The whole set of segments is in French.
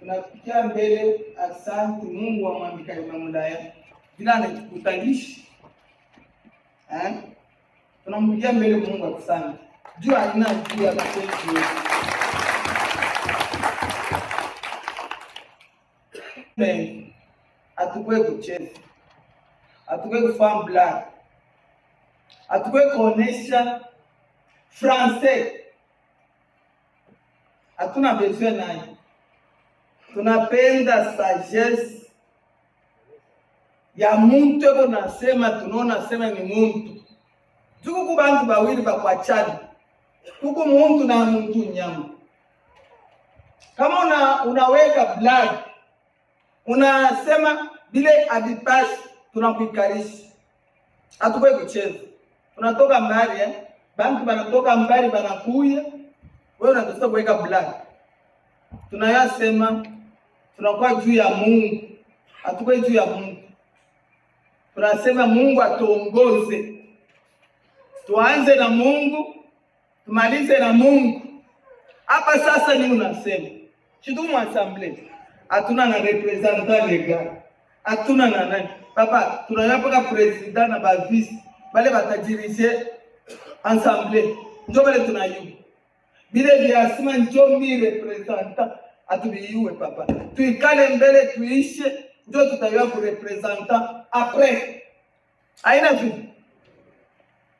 tunafikia mbele. Asante Mungu wa mwandika Mudaya bila anatukutanisha tunampigia mbele Mungu asante juu haina juu ya mapenzi yetu. Atukwe kucheza, atukwe kufanya blague, atukwe kuonesha français. Hatuna besoin naye. Tunapenda sagesse ya muntu eko nasema, tunaona sema ni muntu. Tuku kubantu bawili bakwachana. Kuku muntu na muntu nyama. Kama unaweka blague, unasema bile adipashi, tunakuikarishi. Atukwe kucheza. Tunatoka mbali bantu banatoka mbali banakuya. Wewe unataka kuweka blague. Tunayasema tunakuwa juu ya Mungu. Atukwe juu ya Mungu. Tunasema Mungu atuongoze. Tuanze na Mungu, tumalize na Mungu. Hapa sasa ni unasema. Chidumu assemblée. Hatuna na representant legal. Hatuna na nani. Papa, tunayapaka president na ba vice. Bale batadirige assemblée. Ndio bale tunayu. Bile biasima ndio mi representant atubiyuwe papa. Tuikale mbele tuishe ndio tutayua ku representant après. Haina vipi?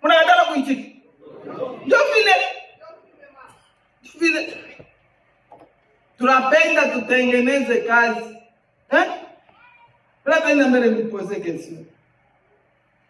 Mnaandaa kuichiki. Ndio vile. Tunapenda tutengeneze kazi. Tunapenda mbele nipoze question.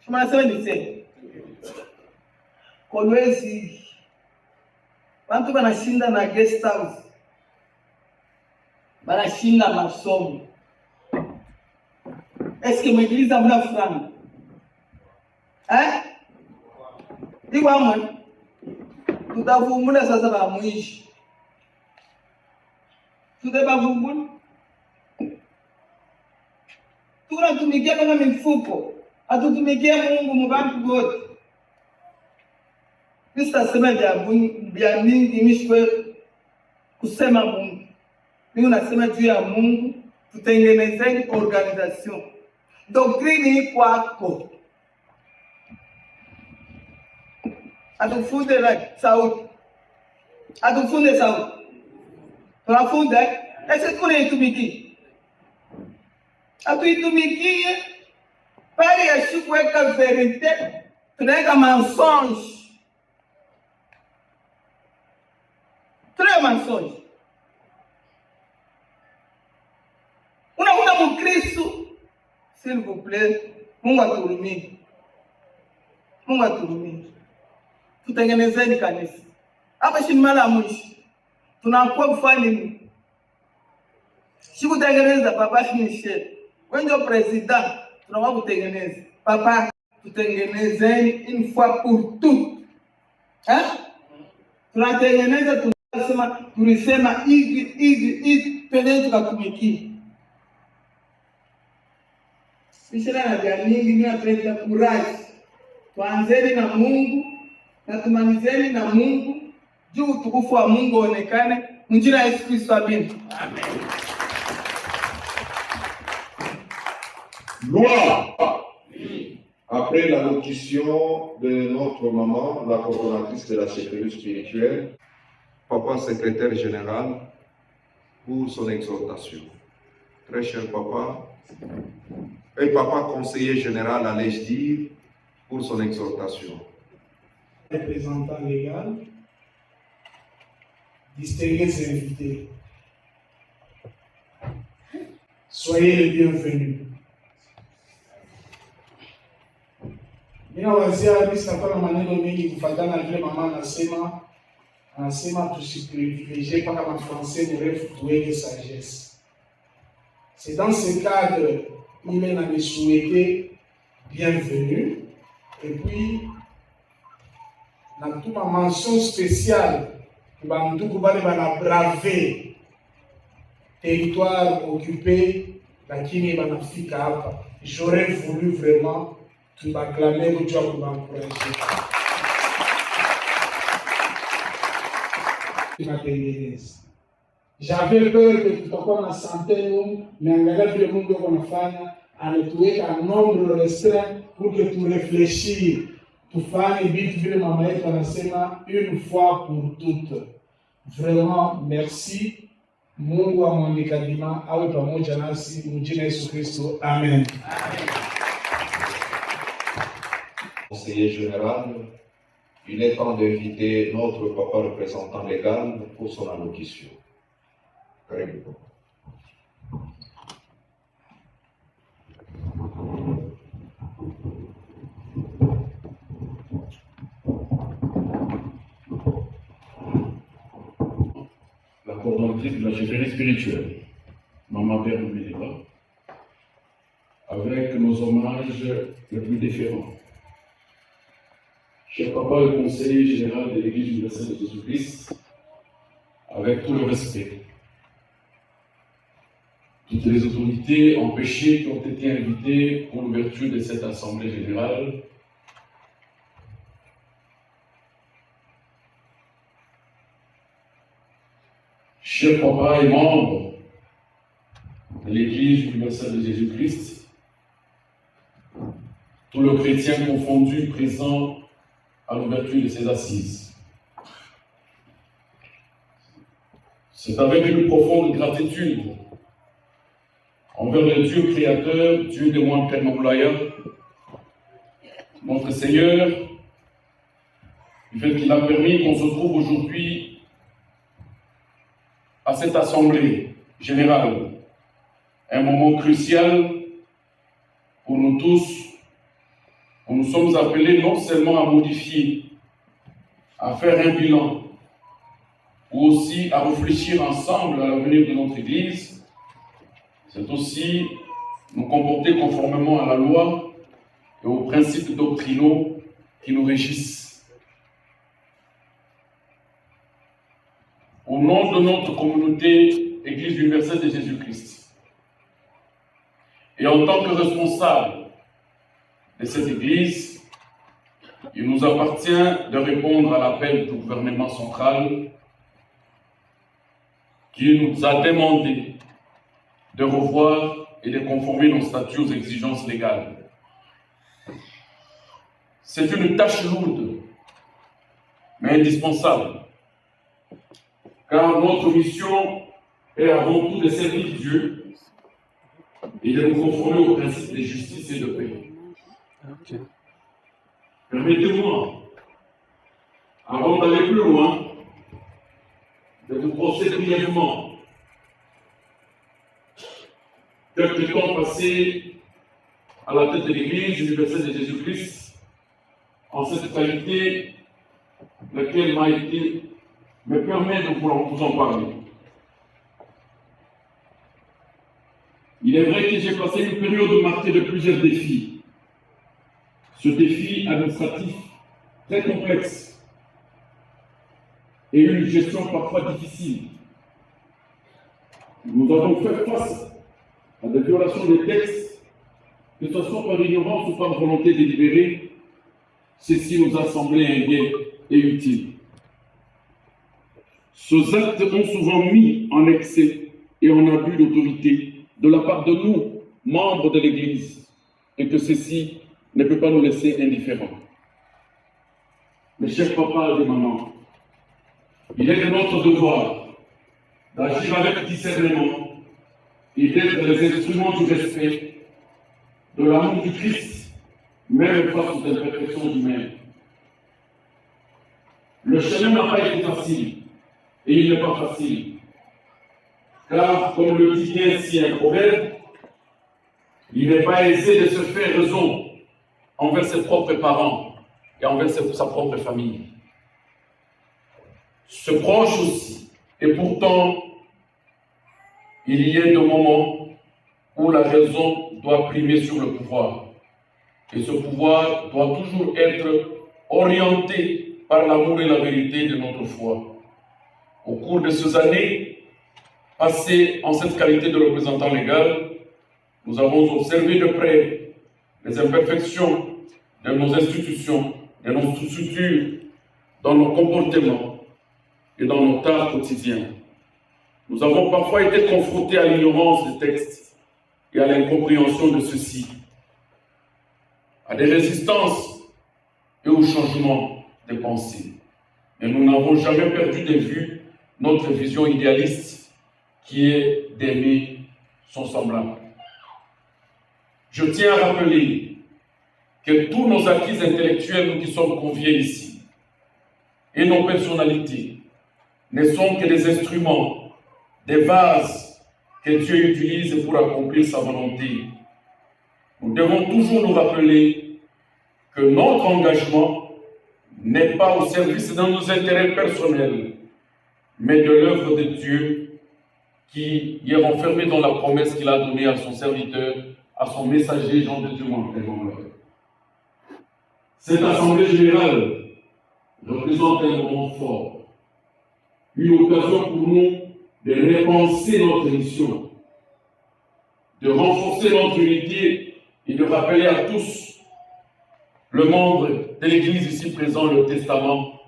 Shuma nasema niseme. Kolwezi bantu banashinda na guest house. Banashinda masomo. Eske mwingiliza mna franga? Diwa mwe. Tutavumula sasa ba mwishi. Tutabavumbula. Tunatumikia kama mifuko. Atutumikia Mungu mubantu wote. Sasa sema vya mingi mishwe kusema Mungu. Mimi unasema juu ya Mungu, tutengeneze organisation. Doctrine iko hapo. Atufunde sauti. Atufunde sauti. Tunafunde, ese tunaitumiki. Atuitumikie pale ya kuweka verite, tunaweka mensonge. Mensonge. Una Mkristo, s'il vous plaît, Mungu atuhurumie. Mungu atuhurumie. Tutengenezeni kanisa. Hapa shimala mwisho. Tunakuwa kufanya nini? Sikutengeneza papa finishe. Wewe ndio president, tunakuwa kutengeneza. Papa, tutengenezeni une fois pour toutes. Tunatengeneza tulisema hivi twende tukatumikia. Bishara na jamii ni apenda courage. Tuanzeni na Mungu na tumalizeni na Mungu. Juu utukufu wa Mungu onekane njira ya Yesu Kristo. Amen. Gloire. Après la locution de notre maman, la coordonnatrice de la sécurité spirituelle, Papa secrétaire général, pour son exhortation. Très cher Papa, et Papa conseiller général, allais-je dire, pour son exhortation. Représentant légal, distingués invités, soyez les bienvenus. Ninawazia kabisa kwa maneno mengi kufuatana na vile mama anasema tusiprivilégier mpaka mafrancais mrefu tuweke sagesse. C'est dans ce cadre il est me souhaité bienvenue et puis natuma mention spéciale kwa ndugu bale bana braver territoire occupé lakini banafika hapa. J'aurais voulu vraiment tu m'acclamer que tu as m'encourager. Tu m'appelles. J'avais peur que tutakuwa na santé nous, mais angalia vile Mungu yuko anafanya, anatuweka nombre restreint pour que tu réfléchir, tufanye vitu vile mama yetu anasema une fois pour toutes. Vraiment merci. Mungu amwandika dima awe pamoja nasi mjina Yesu Kristo. Amen. Conseiller général, il est temps d'inviter notre papa représentant légal pour son allocution. Karibu. La coordonnatrice de la chefferie spirituelle, Maman Père Médéba, avec nos hommages les plus déférents. Cher Papa, le conseiller général de l'Église universelle de Jésus-Christ, avec tout le respect, toutes les autorités empêchées qui ont été invitées pour l'ouverture de cette assemblée générale, chers Papa et membres de l'Église universelle de Jésus-Christ, tous les chrétiens confondus présents à l'ouverture de ces assises. C'est avec une profonde gratitude envers le Dieu créateur, Dieu de moi, Père Mamoulaya, notre Seigneur, du fait qu'il a permis qu'on se trouve aujourd'hui à cette assemblée générale, un moment crucial pour nous tous, où nous sommes appelés non seulement à modifier, à faire un bilan, ou aussi à réfléchir ensemble à l'avenir de notre Église, c'est aussi nous comporter conformément à la loi et aux principes doctrinaux qui nous régissent. Au nom de notre communauté Église universelle de Jésus-Christ, et en tant que responsable de cette Église, il nous appartient de répondre à l'appel du gouvernement central qui nous a demandé de revoir et de conformer nos statuts aux exigences légales. C'est une tâche lourde, mais indispensable, car notre mission est avant tout de servir Dieu et de nous conformer aux principes de justice et de paix. Permettez-moi, avant d'aller plus loin, de vous procéder brièvement quelques temps passés à la tête de l'Église universelle de Jésus-Christ, en cette qualité, laquelle m'a été, me permet de vous en parler. Il est vrai que j'ai passé une période marquée de plusieurs défis. Ce défi administratif très complexe et une gestion parfois difficile. Nous avons fait face à des violations des textes, que ce soit par ignorance ou par volonté délibérée. Ceci nous a semblé inquiet et utile. Ces actes ont souvent mis en excès et en abus d'autorité de la part de nous, membres de l'Église, et que ceci ne peut pas nous laisser indifférents. Mes chers papas et mamans, il est de notre devoir d'agir avec discernement et d'être les instruments du respect, de l'amour du Christ, même face aux imperfections humaines. Le chemin n'a pas été facile, et il n'est pas facile, car, comme le dit bien ici un proverbe, il n'est pas aisé de se faire raison envers ses propres parents et envers sa propre famille. Se proche aussi, et pourtant, il y a des moments où la raison doit primer sur le pouvoir. Et ce pouvoir doit toujours être orienté par l'amour et la vérité de notre foi. Au cours de ces années passées en cette qualité de représentant légal, nous avons observé de près les imperfections de nos institutions, de nos structures, dans nos comportements et dans nos tâches quotidiennes. nous avons parfois été confrontés à l'ignorance des textes et à l'incompréhension de ceux-ci, à des résistances et au changement des pensées. Mais nous n'avons jamais perdu de vue notre vision idéaliste qui est d'aimer son semblable. Je tiens à rappeler que tous nos acquis intellectuels, nous qui sommes conviés ici, et nos personnalités, ne sont que des instruments, des vases que Dieu utilise pour accomplir sa volonté. Nous devons toujours nous rappeler que notre engagement n'est pas au service de nos intérêts personnels, mais de l'œuvre de Dieu qui est renfermée dans la promesse qu'il a donnée à son serviteur, à son messager Jean de Dieu. Cette assemblée générale représente un moment fort, une occasion pour nous de repenser notre mission, de renforcer notre unité et de rappeler à tous le membre de l'Église ici présent le testament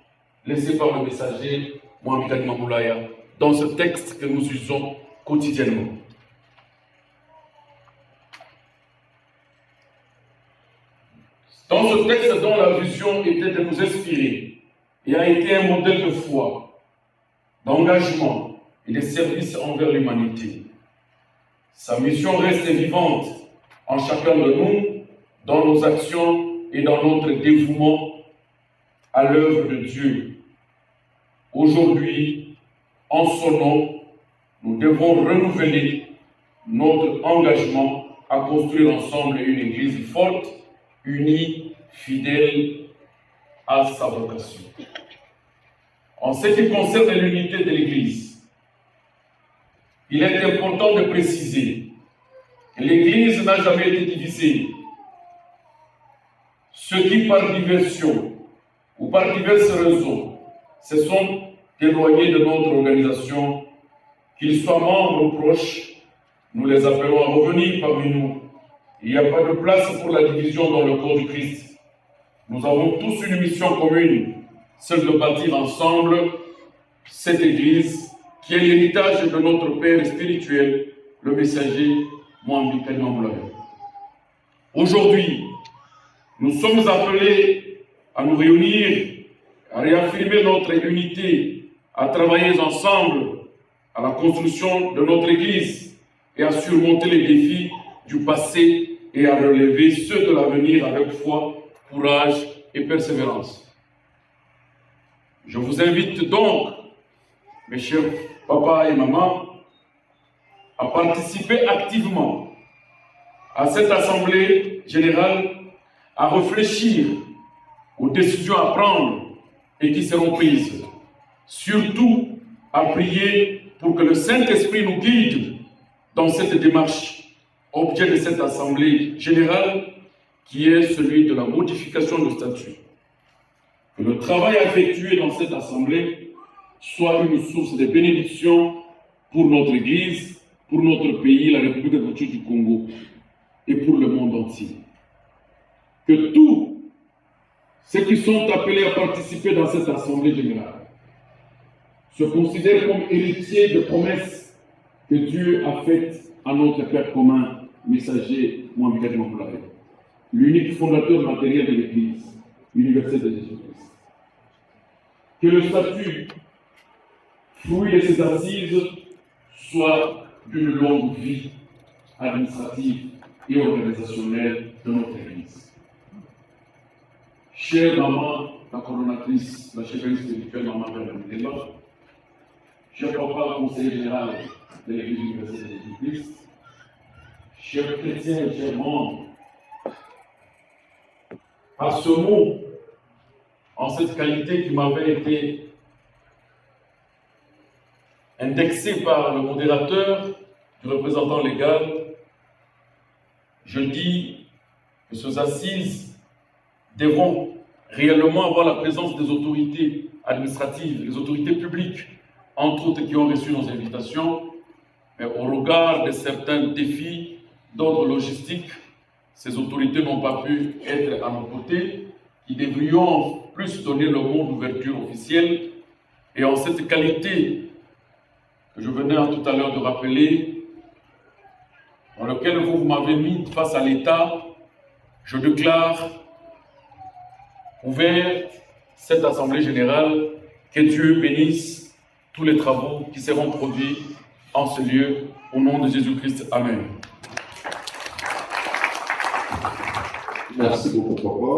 laissé par le messager Mohamed Ali Mamoulaya dans ce texte que nous usons quotidiennement. Dans ce texte dont la vision était de nous inspirer et a été un modèle de foi, d'engagement et de service envers l'humanité. Sa mission reste vivante en chacun de nous, dans nos actions et dans notre dévouement à l'œuvre de Dieu. Aujourd'hui, en son nom, nous devons renouveler notre engagement à construire ensemble une Église forte, unie, fidèle à sa vocation. En ce qui concerne l'unité de l'Église, il est important de préciser que l'Église n'a jamais été divisée. Ceux qui, par diversion ou par diverses raisons, se sont éloignés de notre organisation, qu'ils soient membres ou proches, nous les appelons à revenir parmi nous. Il n'y a pas de place pour la division dans le corps du Christ. Nous avons tous une mission commune, celle de bâtir ensemble cette Église qui est l'héritage de notre Père spirituel, le messager Mohamed Ali Mamoulaya. Aujourd'hui, nous sommes appelés à nous réunir, à réaffirmer notre unité, à travailler ensemble à la construction de notre Église et à surmonter les défis du passé et à relever ceux de l'avenir avec foi, courage et persévérance. Je vous invite donc, mes chers papas et mamans, à participer activement à cette assemblée générale, à réfléchir aux décisions à prendre et qui seront prises. Surtout, à prier pour que le Saint-Esprit nous guide dans cette démarche, objet de cette assemblée générale, qui est celui de la modification de statut. Que le travail effectué dans cette assemblée soit une source de bénédiction pour notre Église, pour notre pays, la République démocratique du Congo, et pour le monde entier. Que tous ceux qui sont appelés à participer dans cette assemblée générale se considèrent comme héritiers de promesses que Dieu a faites à notre Père commun, messager Mohamed Ali Mamoulaya, l'unique fondateur matériel de l'Église universelle de Jésus-Christ. Que le statut, fruit de ces assises, soit d'une longue vie administrative et organisationnelle de notre Église. Chère maman, la coordonnatrice, la chef spirituelle, maman Bernadette, cher papa, conseiller général de l'Église universelle de Jésus-Christ, chers chrétiens et chers membres, à ce mot, en cette qualité qui m'avait été indexée par le modérateur du représentant légal, je dis que ces assises devront réellement avoir la présence des autorités administratives, des autorités publiques, entre autres qui ont reçu nos invitations, mais au regard de certains défis d'ordre logistique, ces autorités n'ont pas pu être à nos côtés, qui devrions plus donner le mot d'ouverture officielle. Et en cette qualité que je venais tout à l'heure de rappeler, dans lequel vous m'avez mis face à l'État, je déclare ouvert cette Assemblée générale, que Dieu bénisse tous les travaux qui seront produits en ce lieu, au nom de Jésus-Christ. Amen. Merci beaucoup, papa.